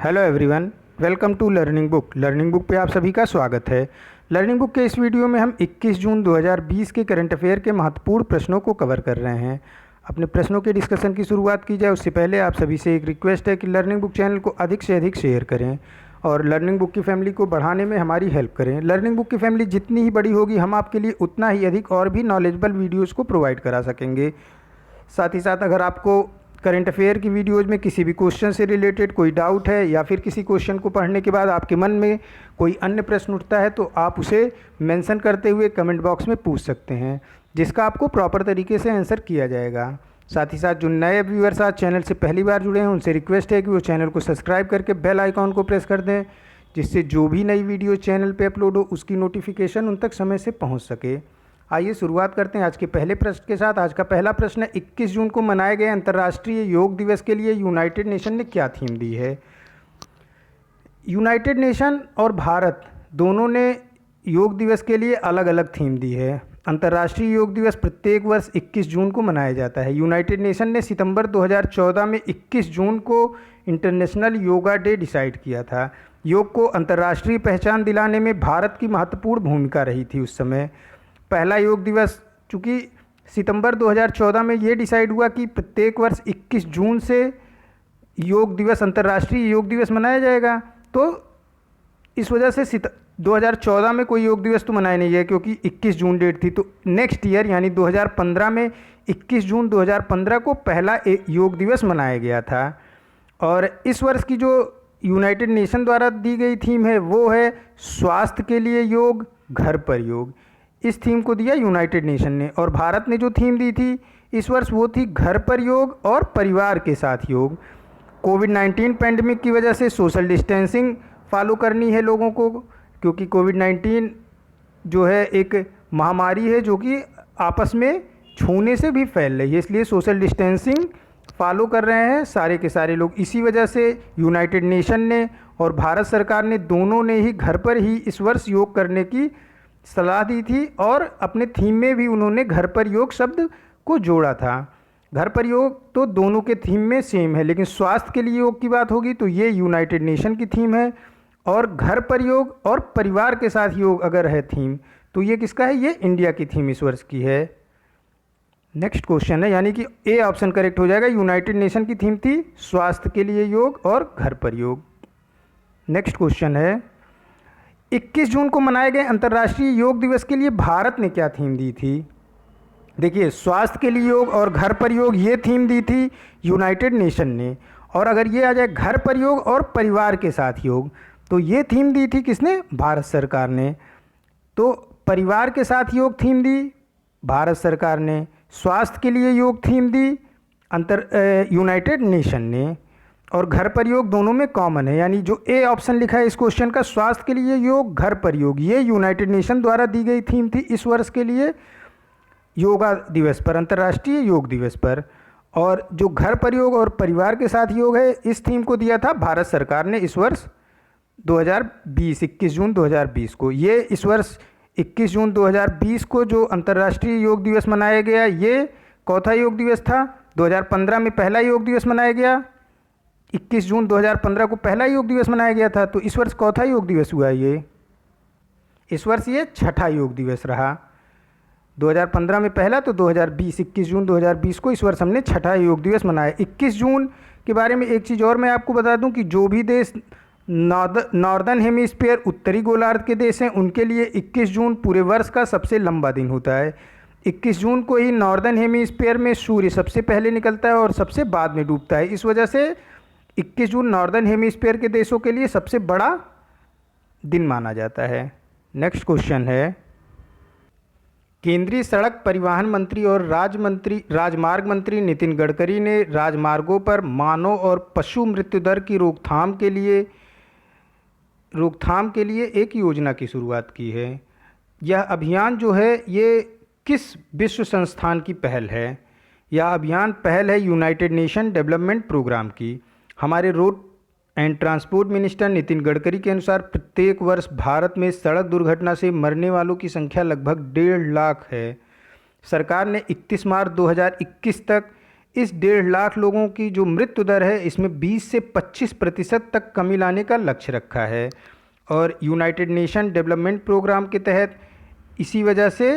Hello everyone, welcome to learning book. Learning book पे आप सभी का स्वागत है। लर्निंग बुक के इस वीडियो में हम 21 जून 2020 के करंट अफेयर के महत्वपूर्ण प्रश्नों को कवर कर रहे हैं। अपने प्रश्नों के डिस्कशन की शुरुआत की जाए उससे पहले आप सभी से एक रिक्वेस्ट है कि लर्निंग बुक चैनल को अधिक से अधिक शेयर करें और लर्निंग बुक की फैमिली को बढ़ाने में हमारी हेल्प करें। लर्निंग बुक की फैमिली जितनी ही बड़ी होगी, हम आपके लिए उतना ही अधिक और भी नॉलेजेबल वीडियोज़ को प्रोवाइड करा सकेंगे। साथ ही साथ अगर आपको करंट अफेयर की वीडियोज़ में किसी भी क्वेश्चन से रिलेटेड कोई डाउट है या फिर किसी क्वेश्चन को पढ़ने के बाद आपके मन में कोई अन्य प्रश्न उठता है तो आप उसे मेंशन करते हुए कमेंट बॉक्स में पूछ सकते हैं, जिसका आपको प्रॉपर तरीके से आंसर किया जाएगा। साथ ही साथ जो नए व्यूअर्स आज चैनल से पहली बार जुड़े हैं उनसे रिक्वेस्ट है कि वो चैनल को सब्सक्राइब करके बेल आइकॉन को प्रेस कर दें, जिससे जो भी नई वीडियो चैनल पर अपलोड हो उसकी नोटिफिकेशन उन तक समय से पहुँच सके। आइए शुरुआत करते हैं आज के पहले प्रश्न के साथ। आज का पहला प्रश्न है, 21 जून को मनाए गए अंतर्राष्ट्रीय योग दिवस के लिए यूनाइटेड नेशन ने क्या थीम दी है? यूनाइटेड नेशन और भारत दोनों ने योग दिवस के लिए अलग अलग थीम दी है। अंतर्राष्ट्रीय योग दिवस प्रत्येक वर्ष 21 जून को मनाया जाता है। यूनाइटेड नेशन ने सितंबर 2014 में 21 जून को इंटरनेशनल योगा डे डिसाइड किया था। योग को अंतर्राष्ट्रीय पहचान दिलाने में भारत की महत्वपूर्ण भूमिका रही थी उस समय। पहला योग दिवस चूँकि सितंबर 2014 में ये डिसाइड हुआ कि प्रत्येक वर्ष 21 जून से योग दिवस, अंतर्राष्ट्रीय योग दिवस मनाया जाएगा, तो इस वजह से 2014 में कोई योग दिवस तो मनाया नहीं गया क्योंकि 21 जून डेट थी। तो नेक्स्ट ईयर यानी 2015 में 21 जून 2015 को पहला योग दिवस मनाया गया था। और इस वर्ष की जो यूनाइटेड नेशन द्वारा दी गई थीम है वो है स्वास्थ्य के लिए योग, घर पर योग। इस थीम को दिया यूनाइटेड नेशन ने। और भारत ने जो थीम दी थी इस वर्ष वो थी घर पर योग और परिवार के साथ योग। कोविड-19 पैंडमिक की वजह से सोशल डिस्टेंसिंग फॉलो करनी है लोगों को, क्योंकि कोविड-19 जो है एक महामारी है जो कि आपस में छूने से भी फैल रही है, इसलिए सोशल डिस्टेंसिंग फॉलो कर रहे हैं सारे के सारे लोग। इसी वजह से यूनाइटेड नेशन ने और भारत सरकार ने दोनों ने ही घर पर ही इस वर्ष योग करने की सलाह दी थी और अपने थीम में भी उन्होंने घर पर योग शब्द को जोड़ा था। घर पर योग तो दोनों के थीम में सेम है, लेकिन स्वास्थ्य के लिए योग की बात होगी तो ये यूनाइटेड नेशन की थीम है। और घर पर योग और परिवार के साथ योग अगर है थीम तो ये किसका है? ये इंडिया की थीम इस वर्ष की है। नेक्स्ट क्वेश्चन है, यानी कि ए ऑप्शन करेक्ट हो जाएगा। यूनाइटेड नेशन की थीम थी स्वास्थ्य के लिए योग और घर पर योग। नेक्स्ट क्वेश्चन है, 21 जून को मनाए गए अंतर्राष्ट्रीय योग दिवस के लिए भारत ने क्या थीम दी थी? देखिए, स्वास्थ्य के लिए योग और घर पर योग ये थीम दी थी यूनाइटेड नेशन ने। और अगर ये आ जाए घर पर योग और परिवार के साथ योग तो ये थीम दी थी किसने? भारत सरकार ने। तो परिवार के साथ योग थीम दी भारत सरकार ने, स्वास्थ्य के लिए योग थीम दी यूनाइटेड नेशन ने, और घर पर योग दोनों में कॉमन है। यानी जो ए ऑप्शन लिखा है इस क्वेश्चन का, स्वास्थ्य के लिए योग, घर पर योग, ये यूनाइटेड नेशन द्वारा दी गई थीम थी इस वर्ष के लिए योगा दिवस पर, अंतर्राष्ट्रीय योग दिवस पर। और जो घर पर योग और परिवार के साथ योग है इस थीम को दिया था भारत सरकार ने इस वर्ष 2020, 21 जून 2020 को। ये इस वर्ष 21 जून 2020 को जो अंतर्राष्ट्रीय योग दिवस मनाया गया ये चौथा योग दिवस था। 2015 में पहला योग दिवस मनाया गया, 21 जून 2015 को पहला योग दिवस मनाया गया था, तो इस वर्ष चौथा योग दिवस हुआ ये। इस वर्ष ये छठा योग दिवस रहा। 2015 में पहला तो 2020 21 जून 2020 को इस वर्ष हमने छठा योग दिवस मनाया। 21 जून के बारे में एक चीज़ और मैं आपको बता दूं कि जो भी देश नॉर्दर्न हेमिस्फीयर, उत्तरी गोलार्ध के देश हैं, उनके लिए 21 जून पूरे वर्ष का सबसे लंबा दिन होता है। 21 जून को ही नॉर्दर्न हेमिस्फीयर में सूर्य सबसे पहले निकलता है और सबसे बाद में डूबता है। इस वजह से 21 जून नॉर्दर्न हेमिस्फीयर के देशों के लिए सबसे बड़ा दिन माना जाता है। नेक्स्ट क्वेश्चन है, केंद्रीय सड़क परिवहन मंत्री और राजमार्ग मंत्री नितिन गडकरी ने राजमार्गों पर मानव और पशु मृत्यु दर की रोकथाम के लिए एक योजना की शुरुआत की है। यह अभियान जो है ये किस विश्व संस्थान की पहल है? यह अभियान पहल है यूनाइटेड नेशन डेवलपमेंट प्रोग्राम की। हमारे road and transport minister Nitin Gadkari के अनुसार प्रत्येक वर्ष भारत में सड़क दुर्घटना से मरने वालों की संख्या लगभग 1.5 लाख है। सरकार ने 31 मार्च 2021 तक इस 1.5 लाख लोगों की जो मृत्यु दर है इसमें 20 से 25% तक कमी लाने का लक्ष्य रखा है। और यूनाइटेड नेशन डेवलपमेंट प्रोग्राम के तहत इसी वजह से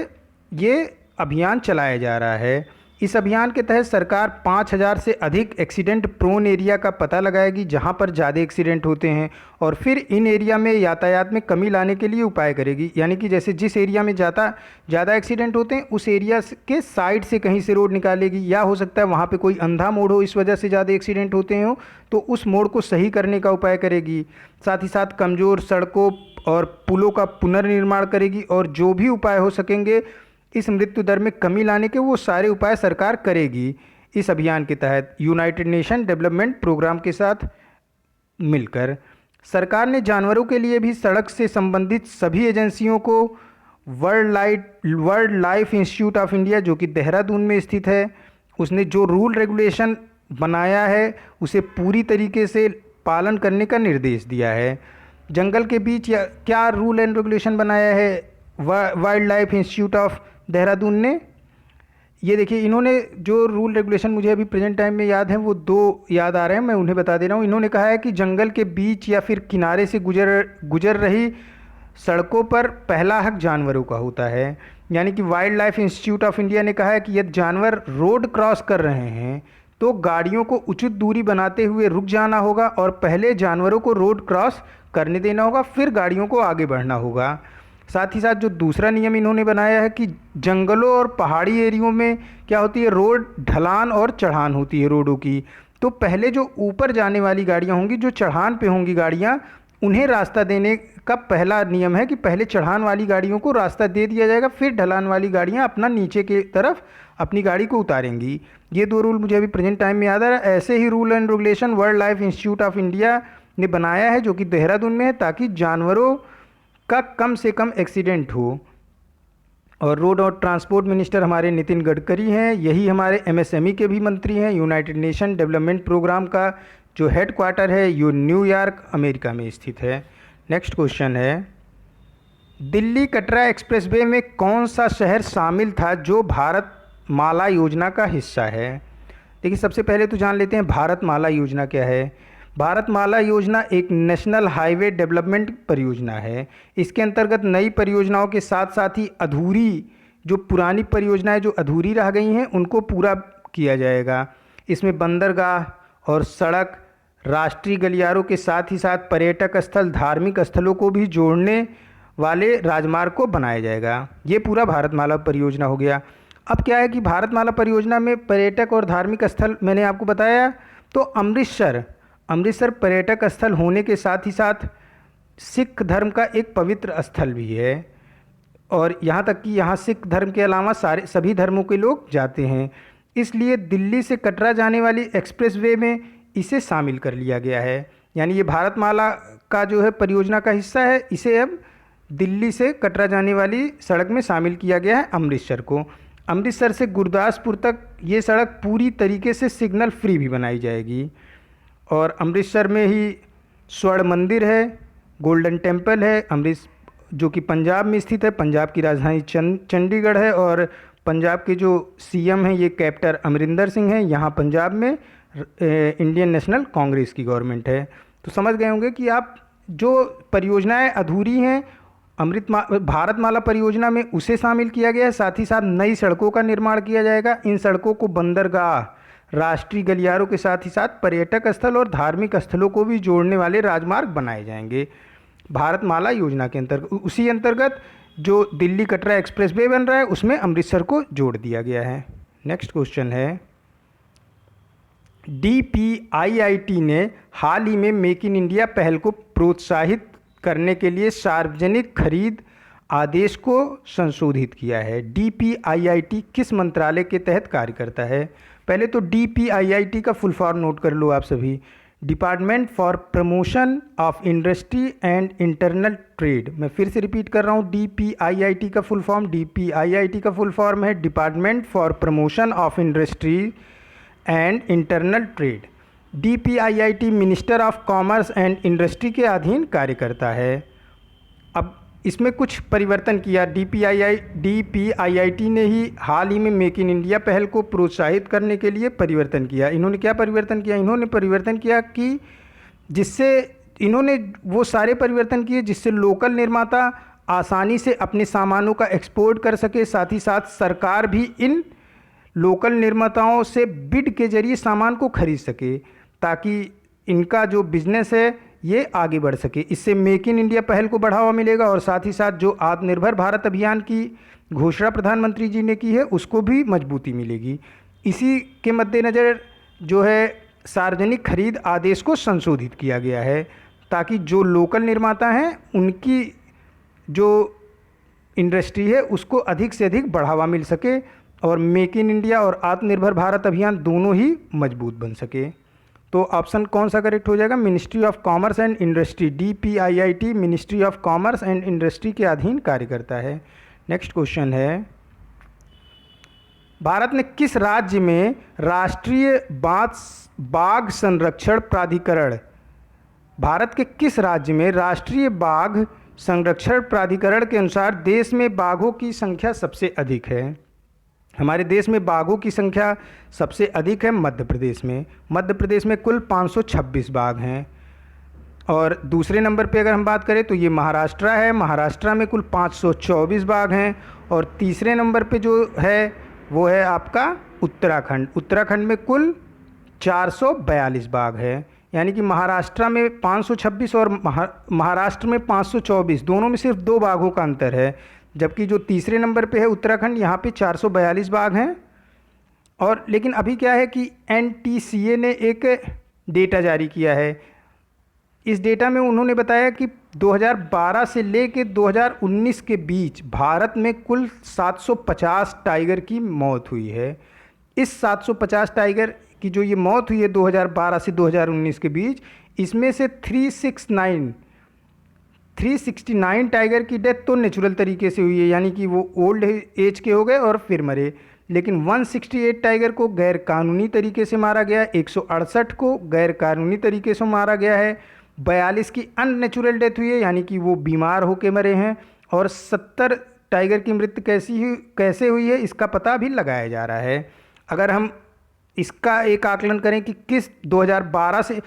ये अभियान चलाया जा रहा है। इस अभियान के तहत सरकार 5,000 से अधिक एक्सीडेंट प्रोन एरिया का पता लगाएगी जहां पर ज़्यादा एक्सीडेंट होते हैं, और फिर इन एरिया में यातायात में कमी लाने के लिए उपाय करेगी। यानी कि जैसे जिस एरिया में ज़्यादा एक्सीडेंट होते हैं उस एरिया के साइड से कहीं से रोड निकालेगी, या हो सकता है वहाँ पे कोई अंधा मोड़ हो इस वजह से ज़्यादा एक्सीडेंट होते हो तो उस मोड़ को सही करने का उपाय करेगी। साथ ही साथ कमज़ोर सड़कों और पुलों का पुनर्निर्माण करेगी, और जो भी उपाय हो सकेंगे इस मृत्यु दर में कमी लाने के वो सारे उपाय सरकार करेगी इस अभियान के तहत यूनाइटेड नेशन डेवलपमेंट प्रोग्राम के साथ मिलकर। सरकार ने जानवरों के लिए भी सड़क से संबंधित सभी एजेंसियों को world life institute of India जो कि देहरादून में स्थित है, उसने जो रूल रेगुलेशन बनाया है उसे पूरी तरीके से पालन करने का निर्देश दिया है। जंगल के बीच क्या रूल एंड रेगुलेशन बनाया है wild life institute of Dehradun ने? ये देखिए, इन्होंने जो रूल रेगुलेशन मुझे अभी प्रेजेंट टाइम में याद है वो 2 याद आ रहे हैं, मैं उन्हें बता दे रहा हूँ। इन्होंने कहा है कि जंगल के बीच या फिर किनारे से गुजर रही सड़कों पर पहला हक जानवरों का होता है। यानी कि wild life institute of India ने कहा है कि यदि जानवर रोड क्रॉस कर रहे हैं तो गाड़ियों को उचित दूरी बनाते हुए रुक जाना होगा और पहले जानवरों को रोड क्रॉस करने देना होगा, फिर गाड़ियों को आगे बढ़ना होगा। साथ ही साथ जो दूसरा नियम इन्होंने बनाया है कि जंगलों और पहाड़ी एरियो में क्या होती है, रोड ढलान और चढ़ान होती है रोडों की। तो पहले जो ऊपर जाने वाली गाड़ियाँ होंगी, जो चढ़ान पे होंगी गाड़ियाँ, उन्हें रास्ता देने का पहला नियम है कि पहले चढ़ान वाली गाड़ियों को रास्ता दे दिया जाएगा, फिर ढलान वाली गाड़ियाँ अपना नीचे की तरफ अपनी गाड़ी को उतारेंगी। ये 2 रूल मुझे अभी प्रेजेंट टाइम में याद आ रहा है। ऐसे ही rule and regulation wildlife institute of India ने बनाया है जो कि देहरादून में है, ताकि जानवरों का कम से कम एक्सीडेंट हो। और रोड और ट्रांसपोर्ट मिनिस्टर हमारे नितिन गडकरी हैं, यही हमारे एमएसएमई के भी मंत्री हैं। यूनाइटेड नेशन डेवलपमेंट प्रोग्राम का जो हेड क्वार्टर है ये न्यूयॉर्क अमेरिका में स्थित है। नेक्स्ट क्वेश्चन है, दिल्ली कटरा एक्सप्रेसवे में कौन सा शहर शामिल था जो भारत माला योजना का हिस्सा है? देखिए, सबसे पहले तो जान लेते हैं भारत माला योजना क्या है। भारत माला योजना एक नेशनल हाईवे डेवलपमेंट परियोजना है। इसके अंतर्गत नई परियोजनाओं के साथ साथ ही अधूरी जो पुरानी परियोजनाएं जो अधूरी रह गई हैं उनको पूरा किया जाएगा। इसमें बंदरगाह और सड़क, राष्ट्रीय गलियारों के साथ ही साथ पर्यटक स्थल, धार्मिक स्थलों को भी जोड़ने वाले राजमार्ग को बनाया जाएगा। ये पूरा भारतमाला परियोजना हो गया। अब क्या है कि भारतमाला परियोजना में पर्यटक और धार्मिक स्थल मैंने आपको बताया, तो अमृतसर पर्यटक स्थल होने के साथ ही साथ सिख धर्म का एक पवित्र स्थल भी है, और यहाँ तक कि यहाँ सिख धर्म के अलावा सभी धर्मों के लोग जाते हैं। इसलिए दिल्ली से कटरा जाने वाली एक्सप्रेसवे में इसे शामिल कर लिया गया है। यानी ये भारतमाला का जो है परियोजना का हिस्सा है, इसे अब दिल्ली से कटरा जाने वाली सड़क में शामिल किया गया है अमृतसर को। अमृतसर से गुरदासपुर तक ये सड़क पूरी तरीके से सिग्नल फ्री भी बनाई जाएगी। और अमृतसर में ही स्वर्ण मंदिर है, गोल्डन टेम्पल है, जो कि पंजाब में स्थित है। पंजाब की राजधानी चंडीगढ़ है, और पंजाब के जो सीएम हैं ये कैप्टन अमरिंदर सिंह हैं। यहाँ पंजाब में इंडियन नेशनल कांग्रेस की गवर्नमेंट है। तो समझ गए होंगे कि आप जो परियोजनाएं अधूरी हैं भारतमाला परियोजना में उसे शामिल किया गया है। साथ ही साथ नई सड़कों का निर्माण किया जाएगा। इन सड़कों को बंदरगाह, राष्ट्रीय गलियारों के साथ ही साथ पर्यटक स्थल और धार्मिक स्थलों को भी जोड़ने वाले राजमार्ग बनाए जाएंगे भारतमाला योजना के अंतर्गत। उसी अंतर्गत जो दिल्ली कटरा एक्सप्रेसवे बन रहा है उसमें अमृतसर को जोड़ दिया गया है। नेक्स्ट क्वेश्चन है, DPIIT ने हाल ही में मेक इन इंडिया पहल को प्रोत्साहित करने के लिए सार्वजनिक खरीद आदेश को संशोधित किया है। DPIIT किस मंत्रालय के तहत कार्य करता है? पहले तो DPIIT का फुल फॉर्म नोट कर लो आप सभी। Department for promotion of industry and internal trade. मैं फिर से रिपीट कर रहा हूँ, DPIIT का फुल फॉर्म, DPIIT का फुल फॉर्म है department for promotion of industry and internal trade. DPIIT minister of commerce and industry के अधीन कार्य करता है। अब इसमें कुछ परिवर्तन किया। डीपीआईआईटी ने ही हाल ही में मेक इन इंडिया पहल को प्रोत्साहित करने के लिए परिवर्तन किया। इन्होंने क्या परिवर्तन किया? इन्होंने परिवर्तन किया कि जिससे इन्होंने वो सारे परिवर्तन किए जिससे लोकल निर्माता आसानी से अपने सामानों का एक्सपोर्ट कर सके, साथ ही साथ सरकार भी इन लोकल निर्माताओं से बिड के जरिए सामान को खरीद सके, ताकि इनका जो बिजनेस है ये आगे बढ़ सके। इससे मेक इन इंडिया पहल को बढ़ावा मिलेगा और साथ ही साथ जो आत्मनिर्भर भारत अभियान की घोषणा प्रधानमंत्री जी ने की है उसको भी मजबूती मिलेगी। इसी के मद्देनज़र जो है सार्वजनिक खरीद आदेश को संशोधित किया गया है, ताकि जो लोकल निर्माता हैं उनकी जो इंडस्ट्री है उसको अधिक से अधिक बढ़ावा मिल सके और मेक इन इंडिया और आत्मनिर्भर भारत अभियान दोनों ही मजबूत बन सके। तो ऑप्शन कौन सा करेक्ट हो जाएगा? Ministry of commerce and industry. DPIIT ministry of commerce and industry के अधीन कार्य करता है। नेक्स्ट क्वेश्चन है, भारत ने किस राज्य में राष्ट्रीय बाघ संरक्षण प्राधिकरण, भारत के किस राज्य में राष्ट्रीय बाघ संरक्षण प्राधिकरण के अनुसार देश में बाघों की संख्या सबसे अधिक है? हमारे देश में बाघों की संख्या सबसे अधिक है मध्य प्रदेश में। मध्य प्रदेश में कुल 526 बाघ हैं। और दूसरे नंबर पे अगर हम बात करें तो ये महाराष्ट्र है, महाराष्ट्र में कुल 524 बाघ हैं। और तीसरे नंबर पे जो है वो है आपका उत्तराखंड। उत्तराखंड में कुल 442 बाघ है। यानी कि महाराष्ट्र में 526 और महाराष्ट्र में 524, दोनों में सिर्फ 2 बाघों का अंतर है। जबकि जो तीसरे नंबर पे है उत्तराखंड, यहाँ पे 442 बाघ हैं। और लेकिन अभी क्या है कि एनटीसीए ने एक डेटा जारी किया है। इस डेटा में उन्होंने बताया कि 2012 से लेके 2019 के बीच भारत में कुल 750 टाइगर की मौत हुई है। इस 750 टाइगर की जो ये मौत हुई है 2012 से 2019 के बीच, इसमें से 369 टाइगर की डेथ तो नेचुरल तरीके से हुई है, यानी कि वो ओल्ड एज के हो गए और फिर मरे। लेकिन 168 टाइगर को गैर कानूनी तरीके से मारा गया, 168 को गैर कानूनी तरीके से मारा गया है, 42 की अननेचुरल डेथ हुई है, यानी कि वो बीमार होके मरे हैं। और 70 टाइगर की मृत्यु कैसे हुई है इसका पता भी लगाया जा रहा है। अगर हम इसका एक आकलन करें कि किस 2012 से,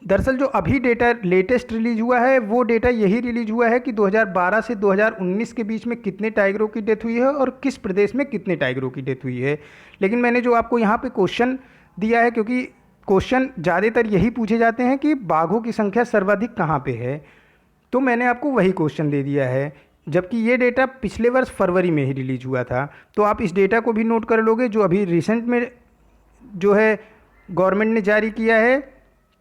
दरअसल जो अभी डेटा लेटेस्ट रिलीज हुआ है वो डेटा यही रिलीज हुआ है कि 2012 से 2019 के बीच में कितने टाइगरों की डेथ हुई है और किस प्रदेश में कितने टाइगरों की डेथ हुई है। लेकिन मैंने जो आपको यहाँ पे क्वेश्चन दिया है, क्योंकि क्वेश्चन ज़्यादातर यही पूछे जाते हैं कि बाघों की संख्या सर्वाधिक कहाँ पे है, तो मैंने आपको वही क्वेश्चन दे दिया है। जबकि ये डेटा पिछले वर्ष फरवरी में ही रिलीज हुआ था। तो आप इस डेटा को भी नोट कर लोगे, जो अभी रिसेंट में जो है गवर्नमेंट ने जारी किया है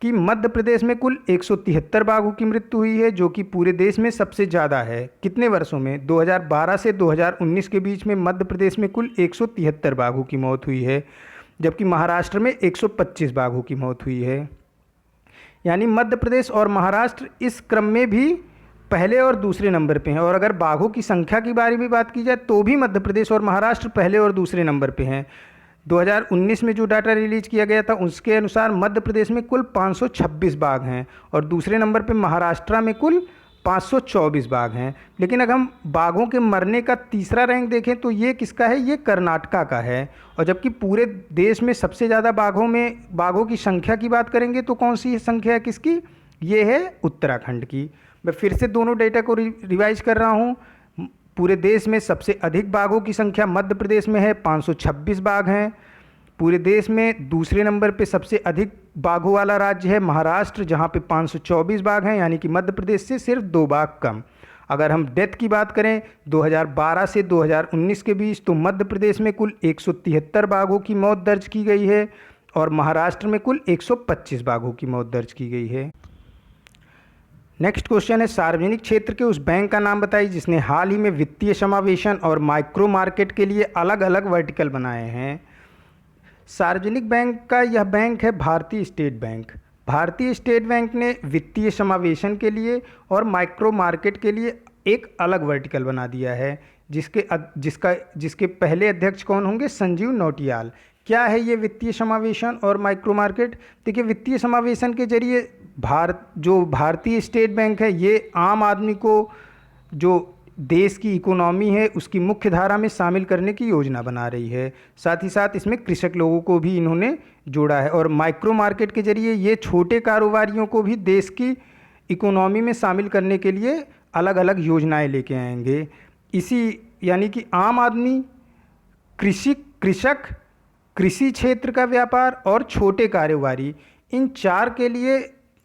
कि मध्य प्रदेश में कुल 173 बाघों की मृत्यु हुई है, जो कि पूरे देश में सबसे ज़्यादा है। कितने वर्षों में? 2012 से 2019 के बीच में मध्य प्रदेश में कुल 173 बाघों की मौत हुई है, जबकि महाराष्ट्र में 125 बाघों की मौत हुई है। यानी मध्य प्रदेश और महाराष्ट्र इस क्रम में भी पहले और दूसरे नंबर पे हैं। और अगर बाघों की संख्या के बारे में बात की जाए तो भी मध्य प्रदेश और महाराष्ट्र पहले और दूसरे नंबर पे हैं। 2019 में जो डाटा रिलीज किया गया था उसके अनुसार मध्य प्रदेश में कुल 526 बाघ हैं और दूसरे नंबर पे महाराष्ट्र में कुल 524 बाघ हैं। लेकिन अगर हम बाघों के मरने का तीसरा रैंक देखें तो ये किसका है? ये कर्नाटका का है। और जबकि पूरे देश में सबसे ज़्यादा बाघों की संख्या की बात करेंगे तो कौन सी संख्या है किसकी? ये है उत्तराखंड की। मैं फिर से दोनों डेटा को रिवाइज कर रहा हूँ। पूरे देश में सबसे अधिक बाघों की संख्या मध्य प्रदेश में है, 526 बाघ हैं। पूरे देश में दूसरे नंबर पे सबसे अधिक बाघों वाला राज्य है महाराष्ट्र, जहाँ पे 524 बाघ हैं, यानी कि मध्य प्रदेश से सिर्फ 2 बाघ कम। अगर हम डेथ की बात करें 2012 से 2019 के बीच तो मध्य प्रदेश में कुल 173 बाघों की मौत दर्ज की गई है और महाराष्ट्र में कुल 125 बाघों की मौत दर्ज की गई है। नेक्स्ट क्वेश्चन है, सार्वजनिक क्षेत्र के उस बैंक का नाम बताइए जिसने हाल ही में वित्तीय समावेशन और माइक्रो मार्केट के लिए अलग अलग वर्टिकल बनाए हैं। सार्वजनिक बैंक का यह बैंक है भारतीय State bank. Bharatiya State bank ने वित्तीय समावेशन के लिए और माइक्रो मार्केट के लिए एक अलग वर्टिकल बना दिया है, जिसके पहले अध्यक्ष कौन होंगे? संजीव नौटियाल। क्या है ये वित्तीय समावेशन और माइक्रो मार्केट? देखिए, वित्तीय समावेशन के जरिए भारतीय स्टेट बैंक है ये आम आदमी को जो देश की इकोनॉमी है उसकी मुख्य धारा में शामिल करने की योजना बना रही है। साथ ही साथ इसमें कृषक लोगों को भी इन्होंने जोड़ा है और माइक्रो मार्केट के जरिए ये छोटे कारोबारियों को भी देश की इकोनॉमी में शामिल करने के लिए अलग अलग योजनाएं लेके आएंगे। इसी यानी कि आम आदमी, कृषक, कृषि क्षेत्र का व्यापार और छोटे कारोबारी, इन चार के लिए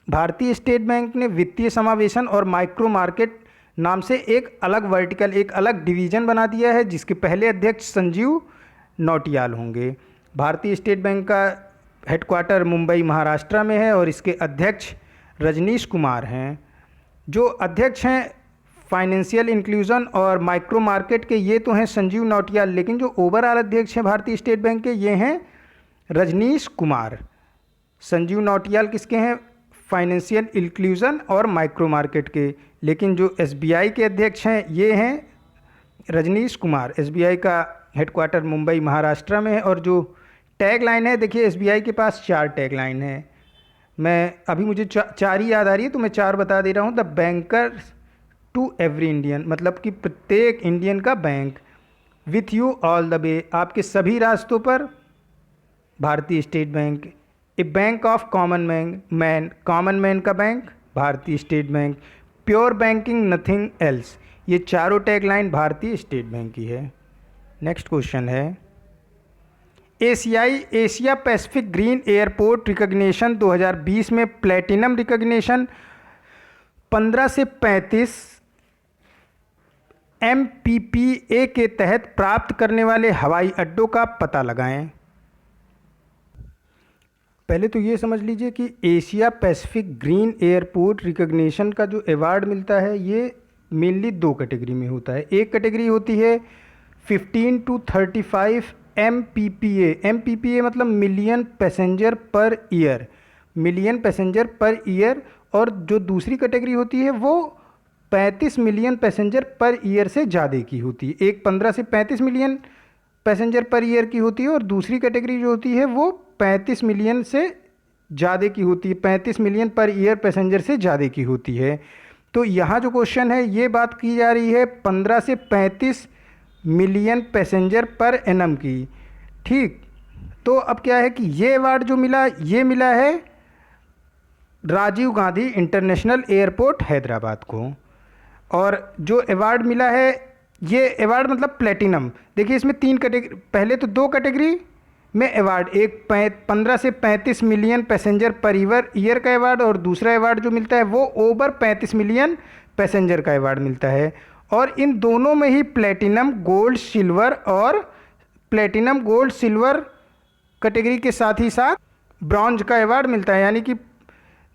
भारतीय स्टेट बैंक ने वित्तीय समावेशन और माइक्रो मार्केट नाम से एक अलग वर्टिकल, एक अलग डिवीज़न बना दिया है, जिसके पहले अध्यक्ष संजीव नौटियाल होंगे। भारतीय स्टेट बैंक का हेडक्वार्टर मुंबई महाराष्ट्र में है और इसके अध्यक्ष रजनीश कुमार हैं। जो अध्यक्ष हैं फाइनेंशियल इंक्लूजन और माइक्रो मार्केट के, ये तो हैं संजीव नौटियाल, लेकिन जो ओवरऑल अध्यक्ष हैं भारतीय स्टेट बैंक के, ये हैं रजनीश कुमार। संजीव नौटियाल किसके हैं? फाइनेंशियल इंक्लूजन और माइक्रो मार्केट के। लेकिन जो एसबीआई के अध्यक्ष हैं ये हैं रजनीश कुमार। एसबीआई का हेडक्वार्टर मुंबई महाराष्ट्र में है और जो टैग लाइन है, देखिए एसबीआई के पास 4 टैग लाइन है। मैं अभी मुझे 4 ही याद आ रही है तो मैं 4 बता दे रहा हूँ। The banker to every Indian, मतलब कि प्रत्येक इंडियन का bank. With you all the way, आपके सभी रास्तों पर Bharatiya State Bank. A bank of common man, common man का bank Bharatiya State Bank. Pure banking, nothing else. ये चारों टैगलाइन भारतीय स्टेट बैंक की है। नेक्स्ट क्वेश्चन है, Asia Pacific green airport recognition 2020 में प्लेटिनम रिकॉग्निशन 15 से 35 MPPA के तहत प्राप्त करने वाले हवाई अड्डों का पता लगाएं। पहले तो ये समझ लीजिए कि Asia Pacific green airport recognition का जो अवार्ड मिलता है ये मेनली 2 कैटेगरी में होता है। एक कैटेगरी होती है 15 to 35 MPPA। MPPA मतलब million passenger per year, million passenger per year. और जो दूसरी कैटेगरी होती है वो 35 मिलियन पैसेंजर पर ईयर से ज़्यादा की होती है। एक 15 से 35 मिलियन पैसेंजर पर ईयर की होती है और दूसरी कैटेगरी जो होती है वो 35 मिलियन से ज़्यादा की होती है, 35 मिलियन पर ईयर पैसेंजर से ज़्यादा की होती है। तो यहाँ जो क्वेश्चन है ये बात की जा रही है 15 से 35 मिलियन पैसेंजर पर एनम की। ठीक, तो अब क्या है कि ये अवार्ड जो मिला ये मिला है राजीव गांधी इंटरनेशनल एयरपोर्ट हैदराबाद को। और जो अवार्ड मिला है ये अवार्ड मतलब प्लेटिनम। देखिए इसमें 3 कैटेगरी, पहले तो 2 कैटेगरी में अवार्ड, एक 15 से 35 मिलियन पैसेंजर पर ईयर का अवार्ड और दूसरा अवार्ड जो मिलता है वो ओवर 35 मिलियन पैसेंजर का अवार्ड मिलता है। और इन दोनों में ही प्लेटिनम, गोल्ड, सिल्वर और प्लेटिनम, गोल्ड, सिल्वर कैटेगरी के साथ ही साथ ब्रॉन्ज का अवार्ड मिलता है। यानी कि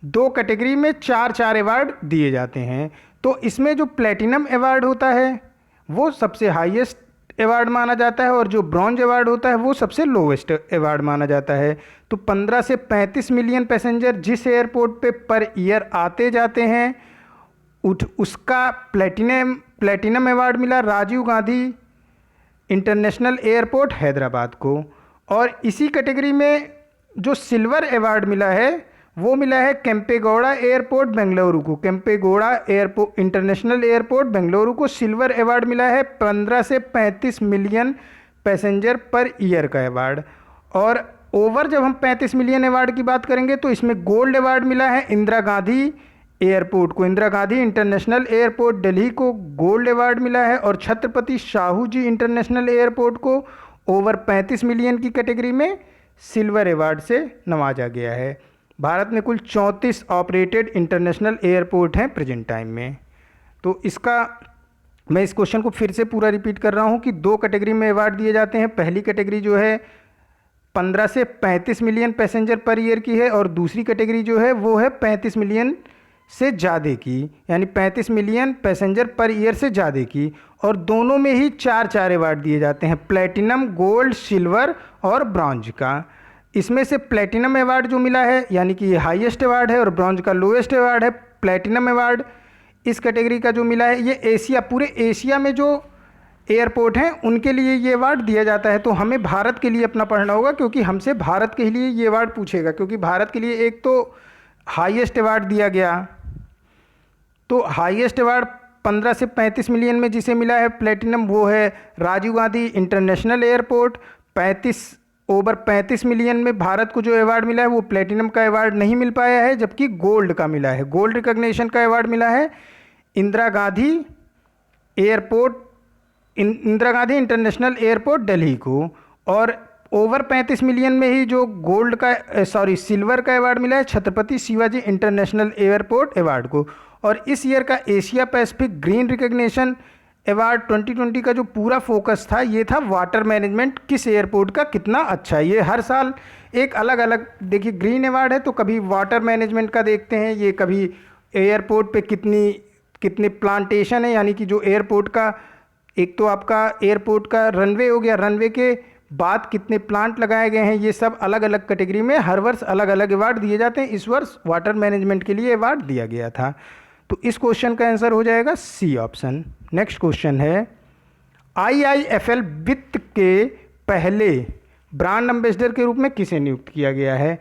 2 कैटेगरी में 4 अवार्ड दिए जाते हैं। तो इसमें जो प्लेटिनम अवार्ड होता है वो सबसे हाईएस्ट अवार्ड माना जाता है और जो ब्रॉन्ज अवार्ड होता है वो सबसे लोवेस्ट अवार्ड माना जाता है। तो 15 से 35 मिलियन पैसेंजर जिस एयरपोर्ट पे पर ईयर आते जाते हैं उसका प्लेटिनम अवार्ड मिला राजीव गांधी इंटरनेशनल एयरपोर्ट हैदराबाद को। और इसी कैटेगरी में जो सिल्वर अवार्ड मिला है वो मिला है केम्पेगौड़ा एयरपोर्ट बेंगलुरु को। Kempegowda airport international airport Bengaluru को सिल्वर अवार्ड मिला है 15 से 35 मिलियन पैसेंजर पर ईयर का अवार्ड। और ओवर जब हम 35 मिलियन अवार्ड की बात करेंगे तो इसमें गोल्ड अवार्ड मिला है इंदिरा गांधी एयरपोर्ट को। इंदिरा गांधी इंटरनेशनल एयरपोर्ट दिल्ली को गोल्ड अवार्ड मिला है और छत्रपति शाहू जी इंटरनेशनल एयरपोर्ट को ओवर 35 मिलियन की कैटेगरी में सिल्वर अवार्ड से नवाजा गया है। भारत में कुल 34 ऑपरेटेड इंटरनेशनल एयरपोर्ट हैं प्रेजेंट टाइम में। तो इसका मैं इस क्वेश्चन को फिर से पूरा रिपीट कर रहा हूँ कि 2 कैटेगरी में अवार्ड दिए जाते हैं। पहली कैटेगरी जो है 15 से 35 मिलियन पैसेंजर पर ईयर की है और दूसरी कैटेगरी जो है वो है 35 मिलियन से ज़्यादा की, यानी 35 मिलियन पैसेंजर पर ईयर से ज़्यादा की। और दोनों में ही 4 अवार्ड दिए जाते हैं, प्लेटिनम, गोल्ड, सिल्वर और ब्रॉन्ज का। इसमें से प्लेटिनम अवार्ड जो मिला है यानी कि ये हाईएस्ट अवार्ड है और ब्रॉन्ज का लोएस्ट अवार्ड है। प्लेटिनम अवार्ड इस कैटेगरी का जो मिला है ये पूरे एशिया में जो एयरपोर्ट हैं उनके लिए ये अवार्ड दिया जाता है। तो हमें भारत के लिए अपना पढ़ना होगा क्योंकि हमसे भारत के लिए ये अवार्ड पूछेगा, क्योंकि भारत के लिए एक तो हाईएस्ट अवार्ड दिया गया। तो हाईएस्ट अवार्ड 15 से 35 मिलियन में जिसे मिला है प्लेटिनम वो है Rajiv Gandhi International Airport. 35 million में भारत को जो अवार्ड मिला है वो प्लेटिनम का अवार्ड नहीं मिल पाया है, जबकि गोल्ड का मिला है, गोल्ड रिकॉग्निशन का अवार्ड मिला है Indira Gandhi airport, Indira Gandhi International airport Delhi को। और ओवर 35 मिलियन में ही जो गोल्ड का सिल्वर का अवार्ड मिला है Chhatrapati Shivaji international airport award को। और इस ईयर का Asia Pacific green recognition award 2020 का जो पूरा फोकस था ये था वाटर मैनेजमेंट, किस एयरपोर्ट का कितना अच्छा है। ये हर साल एक अलग अलग, देखिए ग्रीन अवार्ड है तो कभी वाटर मैनेजमेंट का देखते हैं, ये कभी एयरपोर्ट पे कितने प्लांटेशन है, यानी कि जो एयरपोर्ट का एक तो आपका एयरपोर्ट का रनवे हो गया, रनवे के बाद कितने प्लांट लगाए गए हैं, ये सब अलग अलग कैटेगरी में हर वर्ष अलग अलग अवार्ड दिए जाते हैं। इस वर्ष वाटर मैनेजमेंट के लिए अवार्ड दिया गया था, तो इस क्वेश्चन का आंसर हो जाएगा सी ऑप्शन। नेक्स्ट क्वेश्चन है IIFL वित्त के पहले ब्रांड एम्बेसडर के रूप में किसे नियुक्त किया गया है।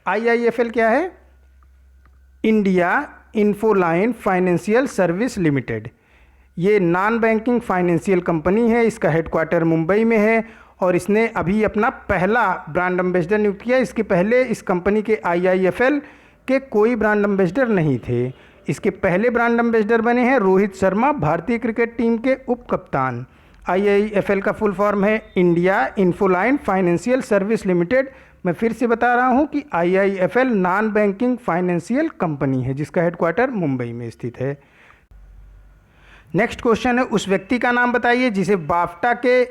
IIFL क्या है? India Infoline financial service limited. ये नॉन बैंकिंग फाइनेंशियल कंपनी है, इसका हेडक्वार्टर मुंबई में है और इसने अभी अपना पहला ब्रांड एम्बेसडर नियुक्त किया। इसके पहले इस कंपनी के IIFL के कोई ब्रांड एम्बेसडर नहीं थे। इसके पहले ब्रांड एम्बेसडर बने हैं रोहित शर्मा, भारतीय क्रिकेट टीम के उप कप्तान। IIFL का फुल फॉर्म है India Infoline financial service limited. मैं फिर से बता रहा हूं कि IIFL non banking financial company है जिसका हेडक्वार्टर मुंबई में स्थित है। नेक्स्ट क्वेश्चन है उस व्यक्ति का नाम बताइए जिसे बाफ्टा के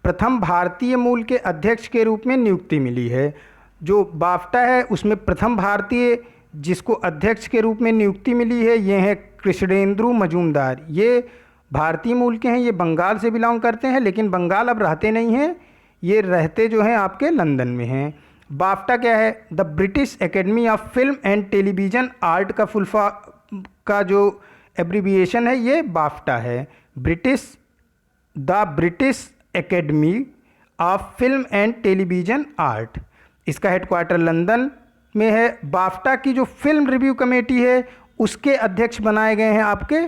प्रथम भारतीय मूल के अध्यक्ष के रूप में नियुक्ति मिली है। जो बाफ्टा है उसमें प्रथम भारतीय जिसको अध्यक्ष के रूप में नियुक्ति मिली है ये है कृष्णेंदु मजूमदार। ये भारतीय मूल के हैं, ये बंगाल से बिलोंग करते हैं लेकिन बंगाल अब रहते नहीं हैं, ये रहते जो हैं आपके लंदन में हैं। बाफ्टा क्या है? The British academy of film and television art का फुल फॉर्म का जो एब्रीविएशन है ये बाफ्टा है। The British academy of film and television art, इसका हेडक्वार्टर लंदन में है। बाफ्टा की जो फिल्म रिव्यू कमेटी है उसके अध्यक्ष बनाए गए हैं आपके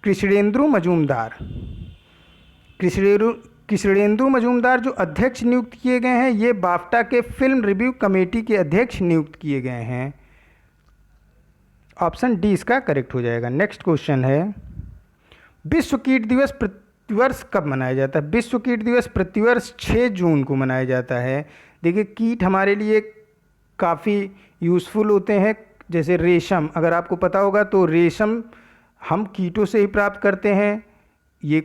कृष्णेंदु मजूमदार। कृष्णेंदु मजूमदार जो अध्यक्ष नियुक्त किए गए हैं ये बाफ्टा के फिल्म रिव्यू कमेटी के अध्यक्ष नियुक्त किए गए हैं। ऑप्शन डी इसका करेक्ट हो जाएगा। नेक्स्ट क्वेश्चन है विश्व कीट दिवस प्रतिवर्ष कब मनाया जाता है। विश्व कीट दिवस प्रतिवर्ष 6 जून को मनाया जाता है। देखिए कीट हमारे लिए काफ़ी यूज़फुल होते हैं, जैसे रेशम, अगर आपको पता होगा तो रेशम हम कीटों से ही प्राप्त करते हैं। ये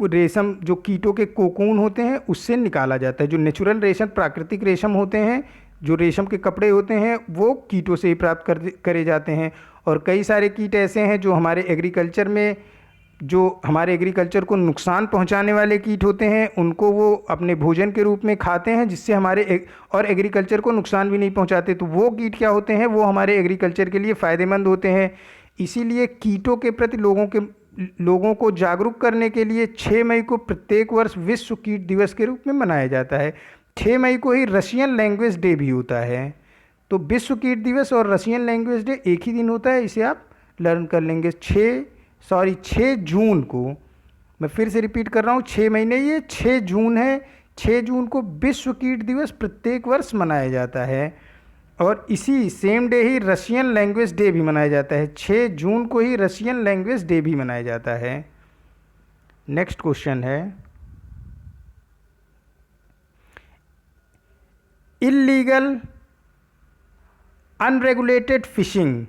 रेशम जो कीटों के कोकून होते हैं उससे निकाला जाता है। जो नेचुरल रेशम प्राकृतिक रेशम होते हैं, जो रेशम के कपड़े होते हैं वो कीटों से ही प्राप्त करे जाते हैं। और कई सारे कीट ऐसे हैं जो हमारे एग्रीकल्चर को नुकसान पहुंचाने वाले कीट होते हैं, उनको वो अपने भोजन के रूप में खाते हैं जिससे हमारे और एग्रीकल्चर को नुकसान भी नहीं पहुंचाते। तो वो कीट क्या होते हैं? वो हमारे एग्रीकल्चर के लिए फ़ायदेमंद होते हैं। इसीलिए कीटों के प्रति लोगों को जागरूक करने के लिए 6 मई को प्रत्येक वर्ष विश्व कीट दिवस के रूप में मनाया जाता है। 6 मई को ही रशियन लैंग्वेज डे भी होता है। तो विश्व कीट दिवस और रशियन लैंग्वेज डे एक ही दिन होता है, इसे आप लर्न कर लेंगे। 6 जून को, मैं फिर से रिपीट कर रहा हूँ, 6 महीने ये 6 जून है। 6 जून को विश्व कीट दिवस प्रत्येक वर्ष मनाया जाता है और इसी सेम डे ही रशियन लैंग्वेज डे भी मनाया जाता है। 6 जून को ही रशियन लैंग्वेज डे भी मनाया जाता है। नेक्स्ट क्वेश्चन है इल्लीगल अनरेगुलेटेड फिशिंग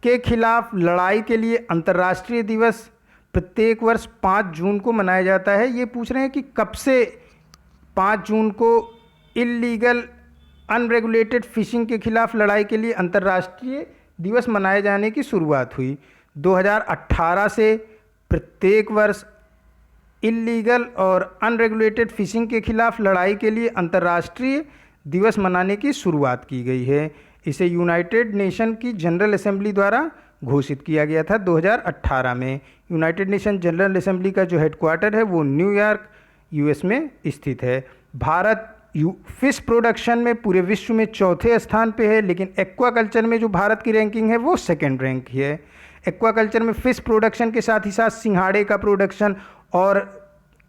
के खिलाफ लड़ाई के लिए अंतर्राष्ट्रीय दिवस प्रत्येक वर्ष 5 जून को मनाया जाता है। ये पूछ रहे हैं कि कब से 5 जून को इल्लीगल अनरेगुलेटेड फिशिंग के खिलाफ लड़ाई के लिए अंतर्राष्ट्रीय दिवस मनाए जाने की शुरुआत हुई। 2018 से प्रत्येक वर्ष इल्लीगल और अनरेगुलेटेड फिशिंग के खिलाफ लड़ाई के लिए अंतर्राष्ट्रीय दिवस मनाने की शुरुआत की गई है। इसे यूनाइटेड नेशन की जनरल असेंबली द्वारा घोषित किया गया था 2018 में। यूनाइटेड नेशन जनरल असेंबली का जो हेडक्वार्टर है वो न्यूयॉर्क US में स्थित है। भारत फिश प्रोडक्शन में पूरे विश्व में 4थे स्थान पे है, लेकिन एक्वाकल्चर में जो भारत की रैंकिंग है वो 2nd रैंक की है। एक्वाकल्चर में फ़िश प्रोडक्शन के साथ ही साथ सिंघाड़े का प्रोडक्शन और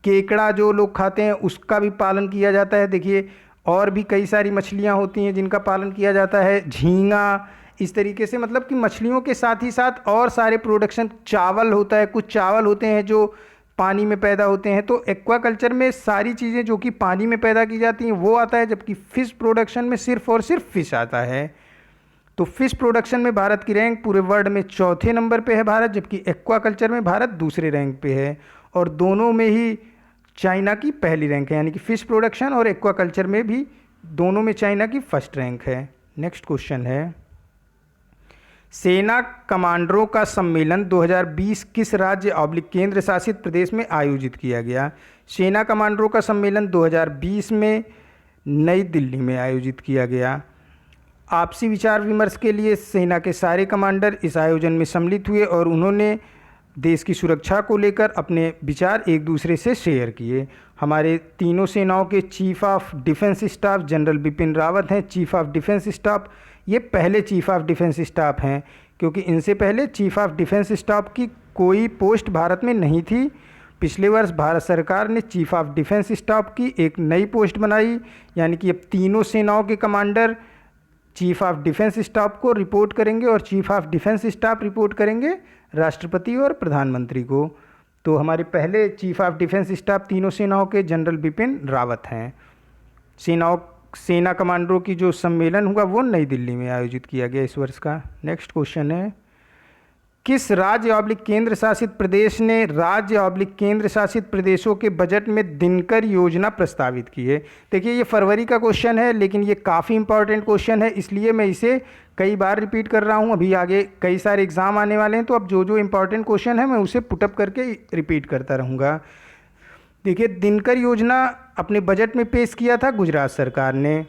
केकड़ा जो लोग खाते हैं उसका भी पालन किया जाता है। देखिए और भी कई सारी मछलियाँ होती हैं जिनका पालन किया जाता है, झींगा, इस तरीके से मतलब कि मछलियों के साथ ही साथ और सारे प्रोडक्शन, चावल होता है, कुछ चावल होते हैं जो पानी में पैदा होते हैं। तो एक्वाकल्चर में सारी चीज़ें जो कि पानी में पैदा की जाती हैं वो आता है, जबकि फ़िश प्रोडक्शन में सिर्फ और सिर्फ फ़िश आता है। तो फ़िश प्रोडक्शन में भारत की रैंक पूरे वर्ल्ड में चौथे नंबर पे है भारत, जबकि एक्वाकल्चर में भारत दूसरे रैंक पे है। और दोनों में ही चाइना की पहली रैंक है, यानी कि फ़िश प्रोडक्शन और एक्वाकल्चर में भी दोनों में चाइना की फर्स्ट रैंक है। नेक्स्ट क्वेश्चन है, सेना कमांडरों का सम्मेलन 2020 किस राज्य ऑब्लिक केंद्र शासित प्रदेश में आयोजित किया गया? सेना कमांडरों का सम्मेलन 2020 में नई दिल्ली में आयोजित किया गया। आपसी विचार विमर्श के लिए सेना के सारे कमांडर इस आयोजन में सम्मिलित हुए और उन्होंने देश की सुरक्षा को लेकर अपने विचार एक दूसरे से शेयर किए। हमारे तीनों सेनाओं के chief of defence staff general Bipin Rawat हैं चीफ ऑफ डिफेंस स्टाफ। ये पहले चीफ ऑफ डिफेंस स्टाफ हैं, क्योंकि इनसे पहले चीफ ऑफ डिफेंस स्टाफ की कोई पोस्ट भारत में नहीं थी। पिछले वर्ष भारत सरकार ने चीफ ऑफ डिफेंस स्टाफ की एक नई पोस्ट बनाई, यानी कि अब तीनों सेनाओं के commander chief of defence staff को रिपोर्ट करेंगे और chief of defence staff report करेंगे राष्ट्रपति और प्रधानमंत्री को। तो हमारे पहले चीफ ऑफ डिफेंस स्टाफ तीनों सेनाओं के जनरल बिपिन रावत हैं। सेना कमांडरों की जो सम्मेलन हुआ वो नई दिल्ली में आयोजित किया गया इस वर्ष का। नेक्स्ट क्वेश्चन है, किस राज्य ऑब्लिक केंद्र शासित प्रदेश ने राज्य ऑब्लिक केंद्र शासित प्रदेशों के बजट में दिनकर योजना प्रस्तावित की है? देखिए ये फरवरी का क्वेश्चन है, लेकिन ये काफ़ी इंपॉर्टेंट क्वेश्चन है, इसलिए मैं इसे कई बार रिपीट कर रहा हूँ। अभी आगे कई सारे एग्ज़ाम आने वाले हैं, तो अब जो जो इंपॉर्टेंट क्वेश्चन है मैं उसे पुटअप करके रिपीट करता रहूँगा। देखिए दिनकर योजना अपने बजट में पेश किया था गुजरात सरकार ने।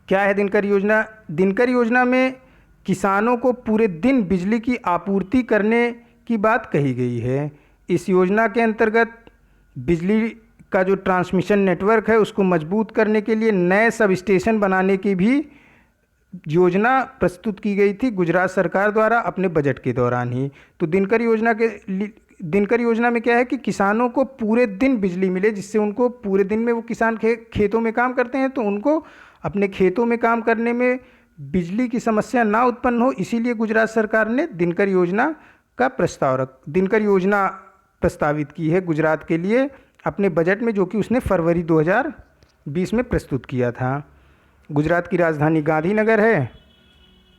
क्या है दिनकर योजना? दिनकर योजना में किसानों को पूरे दिन बिजली की आपूर्ति करने की बात कही गई है। इस योजना के अंतर्गत बिजली का जो ट्रांसमिशन नेटवर्क है उसको मजबूत करने के लिए नए सब स्टेशन बनाने की भी योजना प्रस्तुत की गई थी गुजरात सरकार द्वारा अपने बजट के दौरान ही। तो दिनकर योजना में क्या है कि किसानों को पूरे दिन बिजली मिले, जिससे उनको पूरे दिन में वो किसान खेतों में काम करते हैं तो उनको अपने खेतों में काम करने में बिजली की समस्या ना उत्पन्न हो, इसीलिए गुजरात सरकार ने दिनकर योजना प्रस्तावित की है गुजरात के लिए अपने बजट में, जो कि उसने फरवरी 2020 में प्रस्तुत किया था। गुजरात की राजधानी गांधीनगर है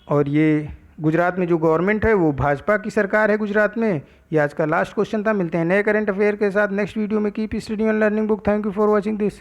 और ये गुजरात में जो गवर्नमेंट है वो भाजपा की सरकार है गुजरात में। ये आज का लास्ट क्वेश्चन था। मिलते हैं नए करंट अफेयर के साथ नेक्स्ट वीडियो में। Keep studying and learning book. Thank you for watching this.